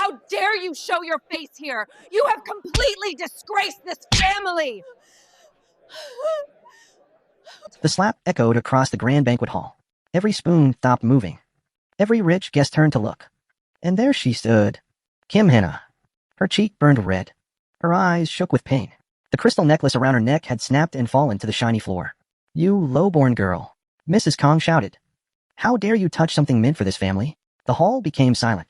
How dare you show your face here? You have completely disgraced this family! The slap echoed across the grand banquet hall. Every spoon stopped moving. Every rich guest turned to look. And there she stood, Kim Hana. Her cheek burned red. Her eyes shook with pain. The crystal necklace around her neck had snapped and fallen to the shiny floor. "You low-born girl," Mrs. Kong shouted. "How dare you touch something meant for this family?" The hall became silent.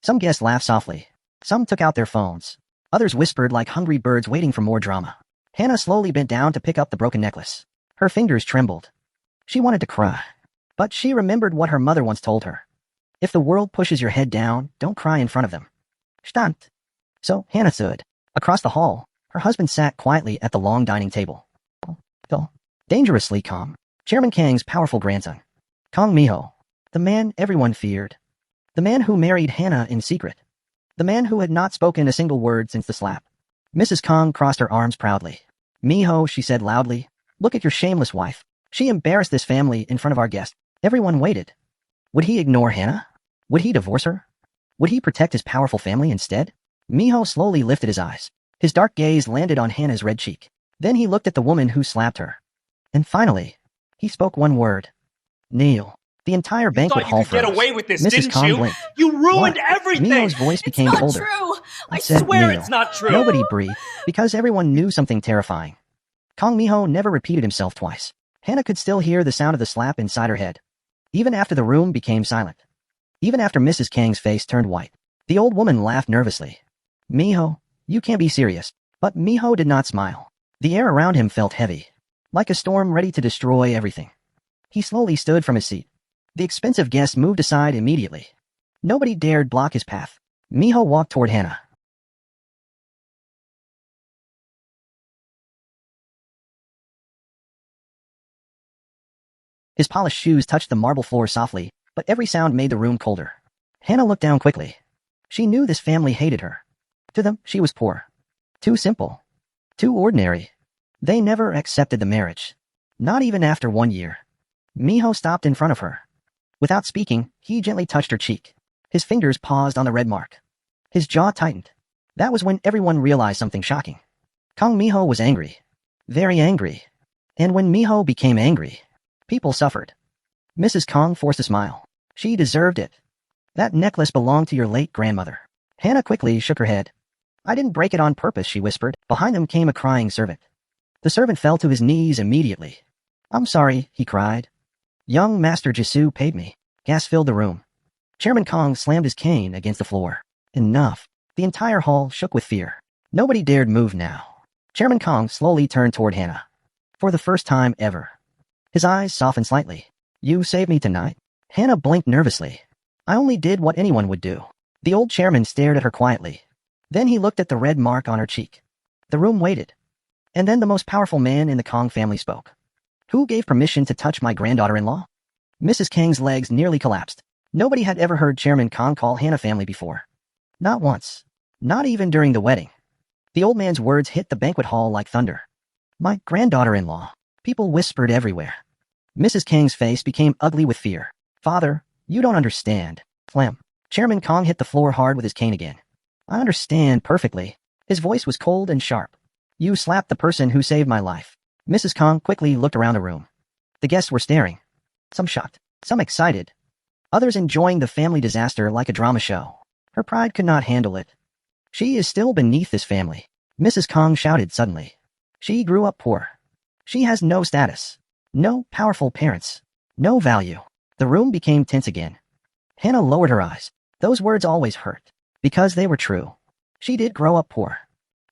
Some guests laughed softly. Some took out their phones. Others whispered like hungry birds waiting for more drama. Hana slowly bent down to pick up the broken necklace. Her fingers trembled. She wanted to cry. But she remembered what her mother once told her. If the world pushes your head down, don't cry in front of them. Stand. So Hana stood. Across the hall, her husband sat quietly at the long dining table. Dull. Dangerously calm. Chairman Kang's powerful grandson. Kong Minho. The man everyone feared. The man who married Hana in secret. The man who had not spoken a single word since the slap. Mrs. Kong crossed her arms proudly. "Minho," she said loudly, "look at your shameless wife. She embarrassed this family in front of our guests." Everyone waited. Would he ignore Hana? Would he divorce her? Would he protect his powerful family instead? Minho slowly lifted his eyes. His dark gaze landed on Hana's red cheek. Then he looked at the woman who slapped her. And finally, he spoke one word. "Kneel." The entire banquet hall froze. You thought you could get away with this, Mrs. didn't Kong you? blinked. You ruined What? everything! Minho's voice became colder. It's not true! I said swear Minho. it's not true! Nobody breathed, because everyone knew something terrifying. Kong Minho never repeated himself twice. Hana could still hear the sound of the slap inside her head. Even after the room became silent. Even after Mrs. Kang's face turned white. The old woman laughed nervously. "Minho, you can't be serious." But Minho did not smile. The air around him felt heavy. Like a storm ready to destroy everything. He slowly stood from his seat. The expensive guest moved aside immediately. Nobody dared block his path. Minho walked toward Hana. His polished shoes touched the marble floor softly, but every sound made the room colder. Hana looked down quickly. She knew this family hated her. To them, she was poor. Too simple. Too ordinary. They never accepted the marriage. Not even after 1 year. Minho stopped in front of her. Without speaking, he gently touched her cheek. His fingers paused on the red mark. His jaw tightened. That was when everyone realized something shocking. Kong Minho was angry. Very angry. And when Minho became angry, people suffered. Mrs. Kong forced a smile. She deserved it. "That necklace belonged to your late grandmother." Hana quickly shook her head. "I didn't break it on purpose," she whispered. Behind them came a crying servant. The servant fell to his knees immediately. "I'm sorry," he cried. "Young Master Jisoo paid me." Gas filled the room. Chairman Kong slammed his cane against the floor. Enough. The entire hall shook with fear. Nobody dared move now. Chairman Kong slowly turned toward Hana. For the first time ever. His eyes softened slightly. "You saved me tonight?" Hana blinked nervously. "I only did what anyone would do." The old chairman stared at her quietly. Then he looked at the red mark on her cheek. The room waited. And then the most powerful man in the Kong family spoke. "Who gave permission to touch my granddaughter-in-law?" Mrs. Kang's legs nearly collapsed. Nobody had ever heard Chairman Kong call Hana family before. Not once. Not even during the wedding. The old man's words hit the banquet hall like thunder. "My granddaughter-in-law." People whispered everywhere. Mrs. Kang's face became ugly with fear. "Father, you don't understand." Slam. Chairman Kong hit the floor hard with his cane again. "I understand perfectly." His voice was cold and sharp. "You slapped the person who saved my life." Mrs. Kong quickly looked around the room. The guests were staring. Some shocked, some excited. Others enjoying the family disaster like a drama show. Her pride could not handle it. "She is still beneath this family," Mrs. Kong shouted suddenly. "She grew up poor. She has no status. No powerful parents. No value." The room became tense again. Hana lowered her eyes. Those words always hurt. Because they were true. She did grow up poor.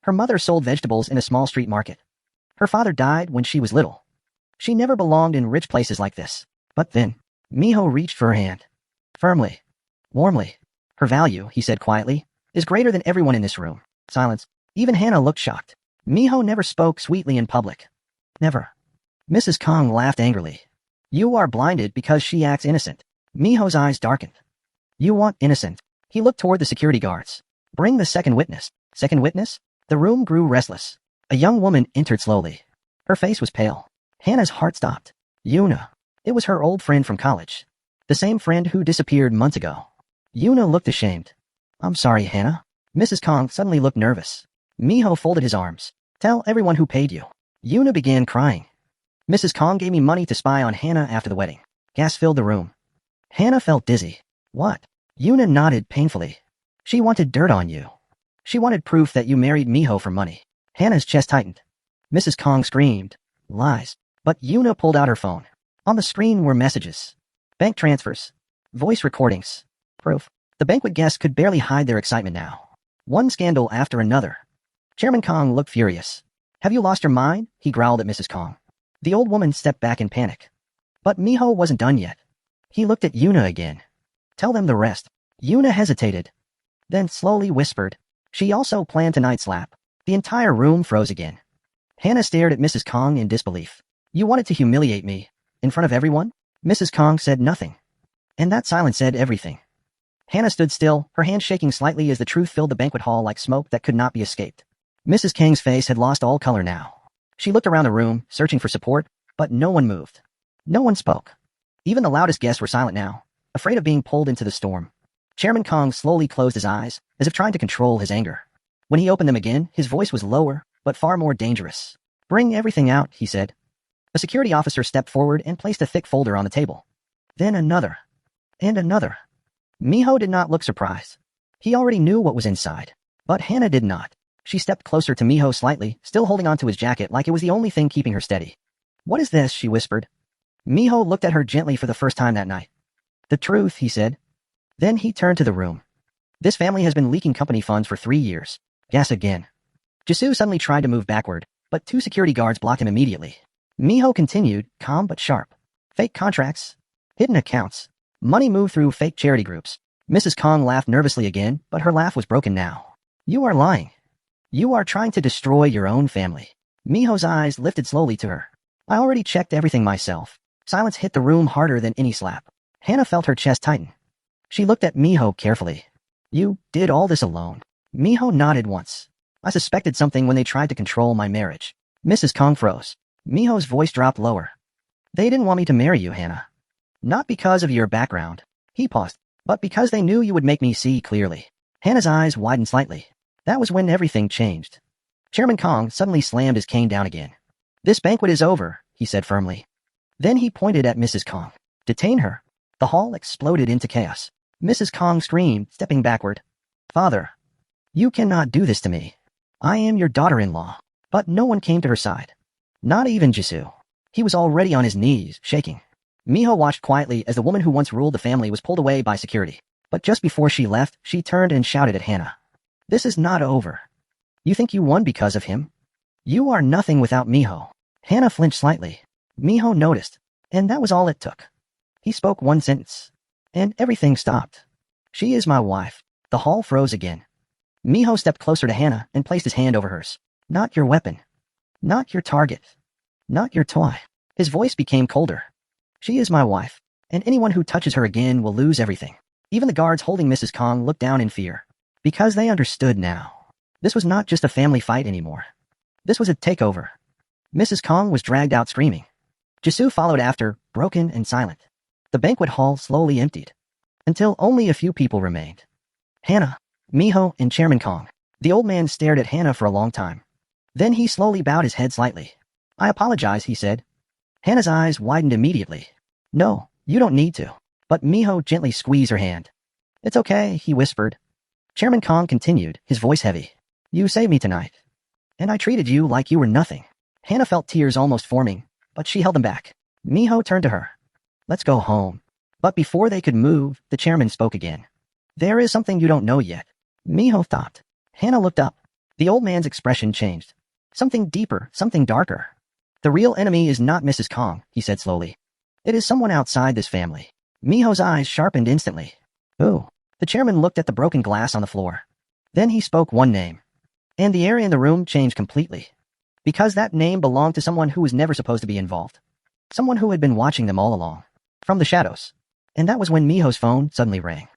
Her mother sold vegetables in a small street market. Her father died when she was little. She never belonged in rich places like this. But then, Minho reached for her hand. Firmly. Warmly. "Her value," he said quietly, "is greater than everyone in this room." Silence. Even Hana looked shocked. Minho never spoke sweetly in public. Never. Mrs. Kong laughed angrily. "You are blinded because she acts innocent." Minho's eyes darkened. "You want innocent." He looked toward the security guards. "Bring the second witness." Second witness? The room grew restless. A young woman entered slowly. Her face was pale. Hana's heart stopped. Yuna. It was her old friend from college. The same friend who disappeared months ago. Yuna looked ashamed. I'm sorry, Hana. Mrs. Kong suddenly looked nervous. Minho folded his arms. Tell everyone who paid you. Yuna began crying. Mrs. Kong gave me money to spy on Hana after the wedding. Gas filled the room. Hana felt dizzy. What? Yuna nodded painfully. She wanted dirt on you. She wanted proof that you married Minho for money. Hana's chest tightened. Mrs. Kong screamed. Lies. But Yuna pulled out her phone. On the screen were messages. Bank transfers. Voice recordings. Proof. The banquet guests could barely hide their excitement now. One scandal after another. Chairman Kong looked furious. Have you lost your mind? He growled at Mrs. Kong. The old woman stepped back in panic. But Minho wasn't done yet. He looked at Yuna again. Tell them the rest. Yuna hesitated. Then slowly whispered. She also planned tonight's slap. The entire room froze again. Hana stared at Mrs. Kong in disbelief. You wanted to humiliate me? In front of everyone? Mrs. Kong said nothing. And that silence said everything. Hana stood still, her hand shaking slightly as the truth filled the banquet hall like smoke that could not be escaped. Mrs. Kang's face had lost all color now. She looked around the room, searching for support, but no one moved. No one spoke. Even the loudest guests were silent now, afraid of being pulled into the storm. Chairman Kong slowly closed his eyes, as if trying to control his anger. When he opened them again, his voice was lower, but far more dangerous. Bring everything out, he said. A security officer stepped forward and placed a thick folder on the table. Then another. And another. Minho did not look surprised. He already knew what was inside. But Hana did not. She stepped closer to Minho slightly, still holding onto his jacket like it was the only thing keeping her steady. What is this? She whispered. Minho looked at her gently for the first time that night. The truth, he said. Then he turned to the room. This family has been leaking company funds for 3 years. Gas again. Jisoo suddenly tried to move backward, but 2 security guards blocked him immediately. Minho continued, calm but sharp. Fake contracts. Hidden accounts. Money moved through fake charity groups. Mrs. Kong laughed nervously again, but her laugh was broken now. You are lying. You are trying to destroy your own family. Minho's eyes lifted slowly to her. I already checked everything myself. Silence hit the room harder than any slap. Hana felt her chest tighten. She looked at Minho carefully. You did all this alone. Minho nodded once. I suspected something when they tried to control my marriage. Mrs. Kong froze. Minho's voice dropped lower. They didn't want me to marry you, Hana. Not because of your background. He paused. But because they knew you would make me see clearly. Hana's eyes widened slightly. That was when everything changed. Chairman Kong suddenly slammed his cane down again. This banquet is over, he said firmly. Then he pointed at Mrs. Kong. Detain her. The hall exploded into chaos. Mrs. Kong screamed, stepping backward. Father, you cannot do this to me. I am your daughter-in-law. But no one came to her side. Not even Jisoo. He was already on his knees, shaking. Minho watched quietly as the woman who once ruled the family was pulled away by security. But just before she left, she turned and shouted at Hana. This is not over. You think you won because of him? You are nothing without Minho. Hana flinched slightly. Minho noticed, and that was all it took. He spoke one sentence, and everything stopped. She is my wife. The hall froze again. Minho stepped closer to Hana and placed his hand over hers. Not your weapon. Not your target. Not your toy. His voice became colder. She is my wife, and anyone who touches her again will lose everything. Even the guards holding Mrs. Kong looked down in fear. Because they understood now. This was not just a family fight anymore. This was a takeover. Mrs. Kong was dragged out screaming. Jisoo followed after, broken and silent. The banquet hall slowly emptied. Until only a few people remained. Hana, Minho, and Chairman Kong. The old man stared at Hana for a long time. Then he slowly bowed his head slightly. I apologize, he said. Hana's eyes widened immediately. No, you don't need to. But Minho gently squeezed her hand. It's okay, he whispered. Chairman Kong continued, his voice heavy. You saved me tonight. And I treated you like you were nothing. Hana felt tears almost forming, but she held them back. Minho turned to her. Let's go home. But before they could move, the chairman spoke again. There is something you don't know yet. Minho stopped. Hana looked up. The old man's expression changed. Something deeper, something darker. The real enemy is not Mrs. Kong, he said slowly. It is someone outside this family. Minho's eyes sharpened instantly. Who? The chairman looked at the broken glass on the floor. Then he spoke one name. And the air in the room changed completely. Because that name belonged to someone who was never supposed to be involved. Someone who had been watching them all along. From the shadows. And that was when Minho's phone suddenly rang.